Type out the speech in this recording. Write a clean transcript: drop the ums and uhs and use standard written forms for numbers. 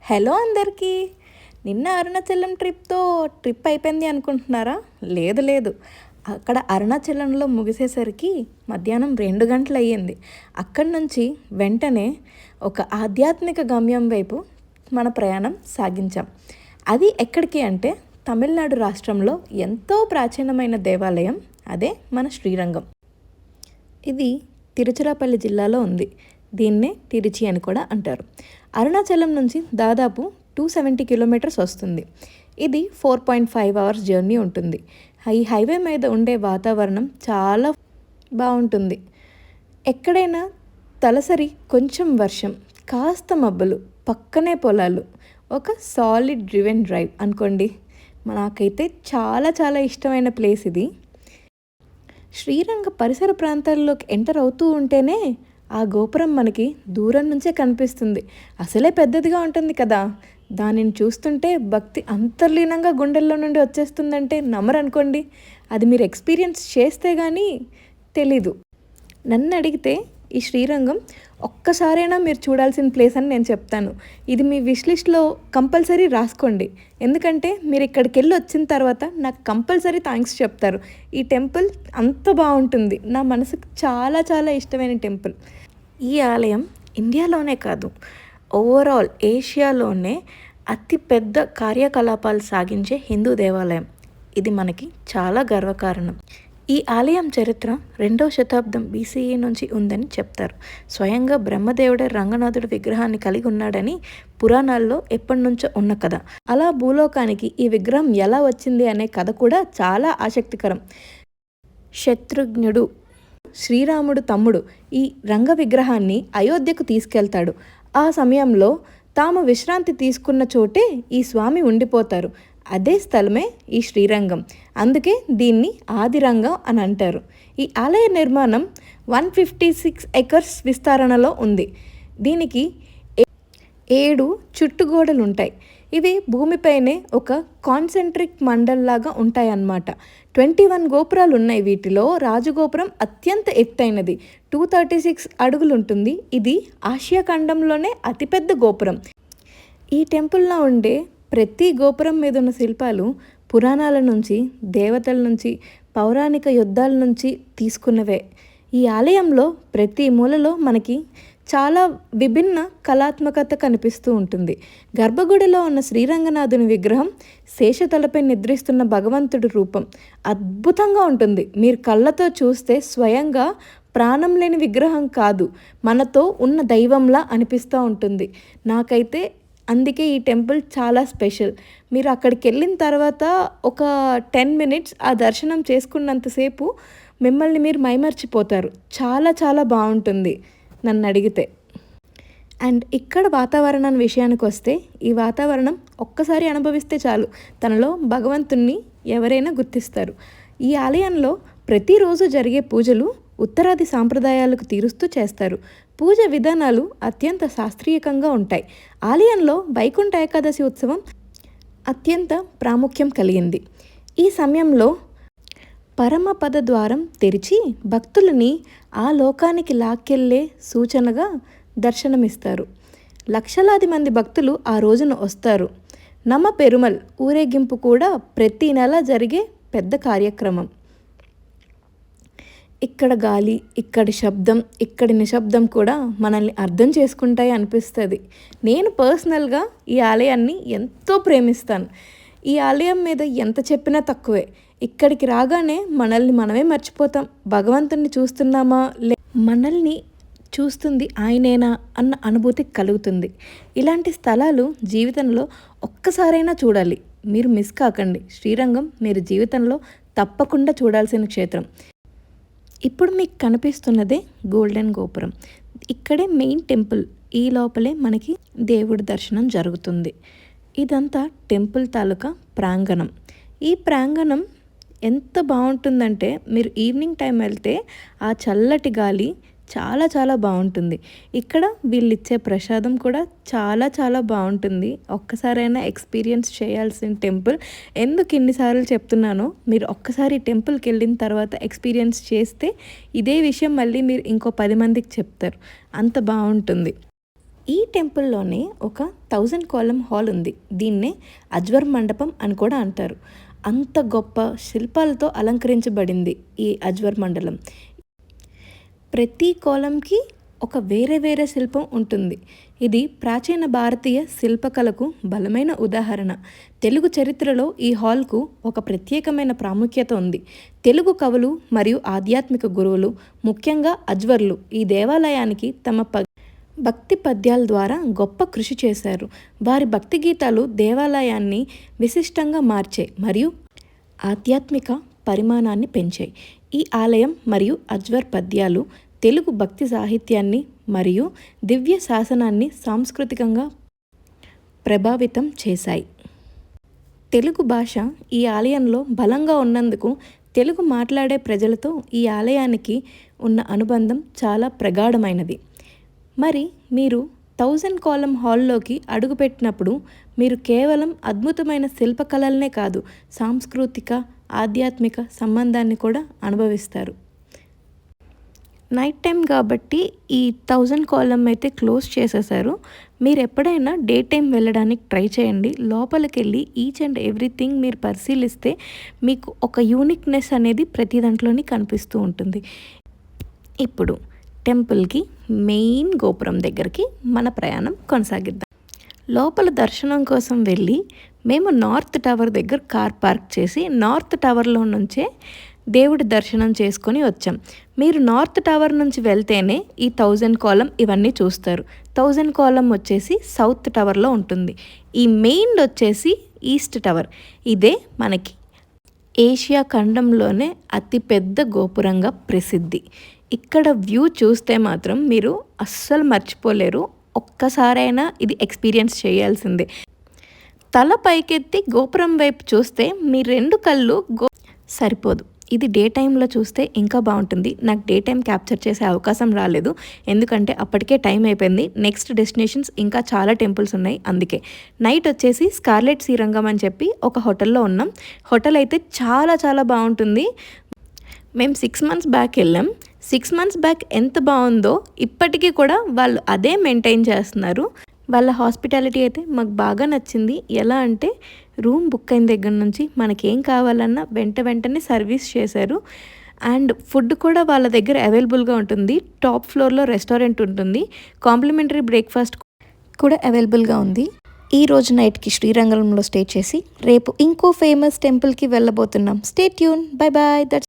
Hello అందరికీ. నిన్న Arunachalam trip అయిపోయింది అనుకుంటున్నారా? లేదు లేదు, అక్కడ అరుణాచలంలో ముగిసేసరికి మధ్యాహ్నం 2 గంటలు అయ్యింది. అక్కడి నుంచి వెంటనే ఒక ఆధ్యాత్మిక గమ్యం వైపు మన ప్రయాణం సాగించాం. అది ఎక్కడికి అంటే తమిళనాడు రాష్ట్రంలో ఎంతో ప్రాచీనమైన దేవాలయం, అదే మన శ్రీరంగం. ఇది తిరుచిరాపల్లి జిల్లాలో ఉంది. దీన్నే తిరుచి అని కూడా అంటారు. అరుణాచలం నుంచి దాదాపు 270 కిలోమీటర్స్ వస్తుంది. ఇది 4.5 అవర్స్ జర్నీ ఉంటుంది. ఈ హైవే మీద ఉండే వాతావరణం చాలా బాగుంటుంది. ఎక్కడైనా తలసరి కొంచెం వర్షం, కాస్త మబ్బులు, పక్కనే పొలాలు, ఒక సాలిడ్ డ్రివెన్ డ్రైవ్ అనుకోండి. నాకైతే చాలా చాలా ఇష్టమైన ప్లేస్ ఇది. శ్రీరంగ పరిసర ప్రాంతాల్లోకి ఎంటర్ అవుతూ ఉంటేనే ఆ గోపురం మనకి దూరం నుంచే కనిపిస్తుంది. అసలే పెద్దదిగా ఉంటుంది కదా, దానిని చూస్తుంటే భక్తి అంతర్లీనంగా గుండెల్లో నుండి వచ్చేస్తుందంటే నమ్మరనుకోండి. అది మీరు ఎక్స్పీరియన్స్ చేస్తే కానీ తెలీదు. నన్ను అడిగితే ఈ శ్రీరంగం ఒక్కసారైనా మీరు చూడాల్సిన ప్లేస్ అని నేను చెప్తాను. ఇది మీ విష్ లిస్ట్లో కంపల్సరీ రాసుకోండి. ఎందుకంటే మీరు ఇక్కడికి వెళ్ళి వచ్చిన తర్వాత నాకు కంపల్సరీ థ్యాంక్స్ చెప్తారు. ఈ టెంపుల్ అంత బాగుంటుంది. నా మనసుకు చాలా చాలా ఇష్టమైన టెంపుల్. ఈ ఆలయం ఇండియాలోనే కాదు, ఓవరాల్ ఏషియాలోనే అతి పెద్ద కార్యకలాపాలు సాగించే హిందూ దేవాలయం. ఇది మనకి చాలా గర్వకారణం. ఈ ఆలయం చరిత్ర 2వ శతాబ్దం BCE నుంచి ఉందని చెప్తారు. స్వయంగా బ్రహ్మదేవుడే రంగనాథుడి విగ్రహాన్ని కలిగి ఉన్నాడని పురాణాల్లో ఎప్పటి నుంచో ఉన్న కథ. అలా భూలోకానికి ఈ విగ్రహం ఎలా వచ్చింది అనే కథ కూడా చాలా ఆసక్తికరం. శత్రుఘ్నుడు, శ్రీరాముడు తమ్ముడు, ఈ రంగ విగ్రహాన్ని అయోధ్యకు తీసుకెళ్తాడు. ఆ సమయంలో తాము విశ్రాంతి తీసుకున్న చోటే ఈ స్వామి ఉండిపోతారు. అదే స్థలమే ఈ శ్రీరంగం. అందుకే దీన్ని ఆదిరంగం అని అంటారు. ఈ ఆలయ నిర్మాణం 156 ఎకర్స్ విస్తరణలో ఉంది. దీనికి 7 చుట్టుగోడలు ఉంటాయి. ఇవి భూమిపైనే ఒక కాన్సెంట్రిక్ మండల్లాగా ఉంటాయన్నమాట. 21 గోపురాలు ఉన్నాయి. వీటిలో రాజగోపురం అత్యంత ఎత్తైనది, 236 అడుగులు ఉంటుంది. ఇది ఆసియా ఖండంలోనే అతిపెద్ద గోపురం. ఈ టెంపుల్లో ఉండే ప్రతి గోపురం మీద ఉన్న శిల్పాలు పురాణాల నుంచి, దేవతల నుంచి, పౌరాణిక యుద్ధాల నుంచి తీసుకున్నవే. ఈ ఆలయంలో ప్రతి మూలలో మనకి చాలా విభిన్న కళాత్మకత కనిపిస్తూ ఉంటుంది. గర్భగుడిలో ఉన్న శ్రీరంగనాథుని విగ్రహం శేషతలపై నిద్రిస్తున్న భగవంతుడి రూపం అద్భుతంగా ఉంటుంది. మీరు కళ్ళతో చూస్తే స్వయంగా ప్రాణం లేని విగ్రహం కాదు, మనతో ఉన్న దైవంలా అనిపిస్తూ ఉంటుంది. నాకైతే అందుకే ఈ టెంపుల్ చాలా స్పెషల్. మీరు అక్కడికి వెళ్ళిన తర్వాత ఒక 10 మినిట్స్ ఆ దర్శనం చేసుకున్నంతసేపు మిమ్మల్ని మీరు మైమర్చిపోతారు. చాలా చాలా బాగుంటుంది నన్ను అడిగితే. అండ్ ఇక్కడ వాతావరణం విషయానికి వస్తే, ఈ వాతావరణం ఒక్కసారి అనుభవిస్తే చాలు, తనలో భగవంతుణ్ణి ఎవరైనా గుర్తిస్తారు. ఈ ఆలయంలో ప్రతిరోజు జరిగే పూజలు ఉత్తరాది సాంప్రదాయాలకు తీరుస్తూ చేస్తారు. పూజ విధానాలు అత్యంత శాస్త్రీయంగా ఉంటాయి. ఆలయంలో వైకుంఠ ఏకాదశి ఉత్సవం అత్యంత ప్రాముఖ్యం కలిగింది. ఈ సమయంలో పరమపద ద్వారం తెరిచి భక్తులని ఆ లోకానికి లాక్కెళ్ళే సూచనగా దర్శనమిస్తారు. లక్షలాది మంది భక్తులు ఆ రోజున వస్తారు. నమ పెరుమల్ ఊరేగింపు కూడా ప్రతి నెల జరిగే పెద్ద కార్యక్రమం. ఇక్కడ గాలి, ఇక్కడి శబ్దం, ఇక్కడి నిశ్శబ్దం కూడా మనల్ని అర్థం చేసుకుంటాయి అనిపిస్తుంది. నేను పర్సనల్గా ఈ ఆలయాన్ని ఎంతో ప్రేమిస్తాను. ఈ ఆలయం మీద ఎంత చెప్పినా తక్కువే. ఇక్కడికి రాగానే మనల్ని మనమే మర్చిపోతాం. భగవంతుని చూస్తున్నామా, మనల్ని చూస్తుంది ఆయనేనా అన్న అనుభూతి కలుగుతుంది. ఇలాంటి స్థలాలు జీవితంలో ఒక్కసారైనా చూడాలి. మీరు మిస్ కాకండి. శ్రీరంగం మీరు జీవితంలో తప్పకుండా చూడాల్సిన క్షేత్రం. ఇప్పుడు మీకు కనిపిస్తున్నదే గోల్డెన్ గోపురం. ఇక్కడే మెయిన్ టెంపుల్. ఈ లోపలే మనకి దేవుడి దర్శనం జరుగుతుంది. ఇదంతా టెంపుల్ తాలూకా ప్రాంగణం. ఈ ప్రాంగణం ఎంత బాగుంటుందంటే, మీరు ఈవినింగ్ టైం వెళ్తే ఆ చల్లటి గాలి చాలా చాలా బాగుంటుంది. ఇక్కడ వీళ్ళు ఇచ్చే ప్రసాదం కూడా చాలా చాలా బాగుంటుంది. ఒక్కసారైనా ఎక్స్పీరియన్స్ చేయాల్సిన టెంపుల్. ఎందుకు ఇన్నిసార్లు చెప్తున్నానో, మీరు ఒక్కసారి టెంపుల్కి వెళ్ళిన తర్వాత ఎక్స్పీరియన్స్ చేస్తే ఇదే విషయం మళ్ళీ మీరు ఇంకో 10 మందికి చెప్తారు. అంత బాగుంటుంది. ఈ టెంపుల్లోనే ఒక 1000 కాలమ్ హాల్ ఉంది. దీన్నే అజ్వర్ మండపం అని కూడా అంటారు. అంత గొప్ప శిల్పాలతో అలంకరించబడింది ఈ అజ్వర్ మండలం. ప్రతి కాలంకి ఒక వేరే వేరే శిల్పం ఉంటుంది. ఇది ప్రాచీన భారతీయ శిల్పకళకు బలమైన ఉదాహరణ. తెలుగు చరిత్రలో ఈ హాల్కు ఒక ప్రత్యేకమైన ప్రాముఖ్యత ఉంది. తెలుగు కవులు మరియు ఆధ్యాత్మిక గురువులు, ముఖ్యంగా అజ్వర్లు, ఈ దేవాలయానికి తమ భక్తి పద్యాల ద్వారా గొప్ప కృషి చేశారు. వారి భక్తి గీతాలు దేవాలయాన్ని విశిష్టంగా మార్చాయి మరియు ఆధ్యాత్మిక పరిమాణాన్ని పెంచాయి. ఈ ఆలయం మరియు అజ్వర్ పద్యాలు తెలుగు భక్తి సాహిత్యాన్ని మరియు దివ్య శాసనాన్ని సాంస్కృతికంగా ప్రభావితం చేశాయి. తెలుగు భాష ఈ ఆలయంలో బలంగా ఉన్నందుకు తెలుగు మాట్లాడే ప్రజలతో ఈ ఆలయానికి ఉన్న అనుబంధం చాలా ప్రగాఢమైనది. మరి మీరు 1000 కాలమ్ హాల్లోకి అడుగుపెట్టినప్పుడు మీరు కేవలం అద్భుతమైన శిల్పకళలనే కాదు, సాంస్కృతిక ఆధ్యాత్మిక సంబంధాన్ని కూడా అనుభవిస్తారు. నైట్ టైం కాబట్టి ఈ 1000 కాలమ్ అయితే క్లోజ్ చేసేసారు. మీరు ఎప్పుడైనా డే టైం వెళ్ళడానికి ట్రై చేయండి. లోపలికి వెళ్ళి ఈచ్ అండ్ ఎవ్రీథింగ్ మీరు పరిశీలిస్తే మీకు ఒక యూనిక్నెస్ అనేది ప్రతి దాంట్లోని కనిపిస్తూ ఉంటుంది. ఇప్పుడు టెంపుల్కి మెయిన్ గోపురం దగ్గరికి మన ప్రయాణం కొనసాగిద్దాం. లోపల దర్శనం కోసం వెళ్ళి మేము నార్త్ టవర్ దగ్గర కార్ పార్క్ చేసి నార్త్ టవర్లో నుంచే దేవుడి దర్శనం చేసుకొని వచ్చాం. మీరు నార్త్ టవర్ నుంచి వెళ్తేనే ఈ 1000 కాలమ్ ఇవన్నీ చూస్తారు. 1000 కాలమ్ వచ్చేసి సౌత్ టవర్లో ఉంటుంది. ఈ మెయిన్ వచ్చేసి ఈస్ట్ టవర్. ఇదే మనకి ఏషియా ఖండంలోనే అతిపెద్ద గోపురంగా ప్రసిద్ధి. ఇక్కడ వ్యూ చూస్తే మాత్రం మీరు అస్సలు మర్చిపోలేరు. ఒక్కసారైనా ఇది ఎక్స్పీరియన్స్ చేయాల్సిందే. తల పైకెత్తి గోపురం వైపు చూస్తే మీ 2 కళ్ళు సరిపోదు. ఇది డే టైంలో చూస్తే ఇంకా బాగుంటుంది. నాకు డే టైం క్యాప్చర్ చేసే అవకాశం రాలేదు, ఎందుకంటే అప్పటికే టైం అయిపోయింది. నెక్స్ట్ డెస్టినేషన్స్ ఇంకా చాలా టెంపుల్స్ ఉన్నాయి. అందుకే నైట్ వచ్చేసి స్కార్లెట్ శ్రీరంగం అని చెప్పి ఒక హోటల్లో ఉన్నాం. హోటల్ అయితే చాలా చాలా బాగుంటుంది. మేము 6 months బ్యాక్ వెళ్ళాం. 6 months బ్యాక్ ఎంత బాగుందో ఇప్పటికీ కూడా వాళ్ళు అదే మెయింటైన్ చేస్తున్నారు. వాళ్ళ హాస్పిటాలిటీ అయితే మాకు బాగా నచ్చింది. ఎలా అంటే రూమ్ బుక్ అయిన దగ్గర నుంచి మనకేం కావాలన్నా వెంటనే సర్వీస్ చేశారు. అండ్ ఫుడ్ కూడా వాళ్ళ దగ్గర అవైలబుల్గా ఉంటుంది. టాప్ ఫ్లోర్లో రెస్టారెంట్ ఉంటుంది. కాంప్లిమెంటరీ బ్రేక్ఫాస్ట్ కూడా అవైలబుల్గా ఉంది. ఈ రోజు నైట్కి శ్రీరంగంలో స్టే చేసి రేపు ఇంకో ఫేమస్ టెంపుల్కి వెళ్ళబోతున్నాం. Stay tune. Bye bye. That's